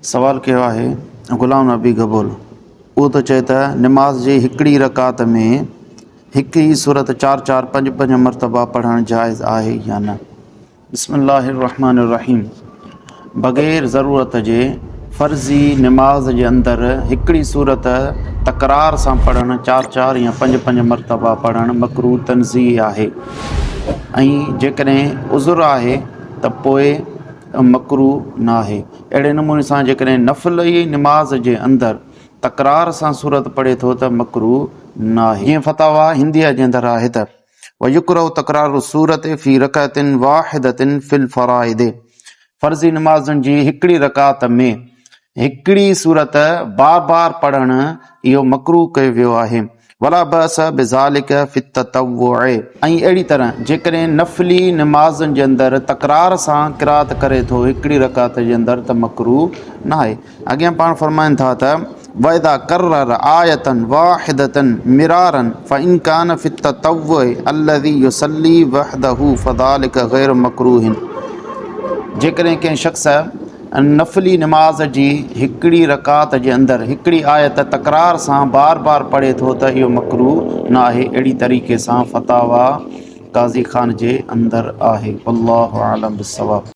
सवाल कयो आहे ग़ुलाम नबी गबोल। उहो त चए त निमाज़ जी हिकिड़ी रकात में हिकु ई सूरत 4-4 5-5 मरतबा पढ़णु जाइज़ आहे या न। बिस्मिल्लाहिर्रहमानिर्रहीम। बग़ैर ज़रूरत जे फ़र्ज़ी निमाज़ जे अंदरि हिकिड़ी सूरत तकरार सां पढ़णु 4-4 या 5-5 मरतबा पढ़णु मकरूह तंज़ीह आहे। ऐं जेकॾहिं उज़ुर आहे त पोइ मकरूह न आहे। अहिड़े नमूने सां जेकॾहिं नफ़िली निमाज़ जे अंदरि तकरार सां सूरत पढ़े थो त मकरूह न आहे। जीअं फतावा हिंदीअ जे अंदरि आहे त वयुकरहु तकरारु सूरत फ़ी रकअतिन वाहिदतिन फ़िल फ़राइद। फ़र्ज़ी निमाज़ुनि जी हिकिड़ी रकात में हिकिड़ी सूरत बार बार पढ़णु इहो मकरूह कयो वियो आहे। वला बअस बिज़ालिक फ़ी ततव्वुअ। ऐं अहिड़ी तरह जेकॾहिं नफ़िली निमाज़ुनि जे अंदरि तकरार सां क़िराअत करे थो हिकिड़ी रकात जे अंदरि त मकरूह न आहे। अॻियां पाण फ़रमाइनि था त वइदा करर आयतन वाहिदतन मिरारन फ़इन कान फ़ी ततव्वुअ अल्लज़ी युसल्ली वहदहु फ़ज़ालिक गैर मकरूहिन। जेकॾहिं कंहिं शख़्स नफ़िली निमाज़ जी हिकिड़ी रकात जे अंदरि हिकिड़ी आयत तकरार सां बार बार पढ़े थो त इहो मकरूह न आहे। अहिड़ी तरीक़े सां फतावा क़ाज़ी ख़ान जे अंदरि आहे। अल्लाहु आलम बिस्सवाब।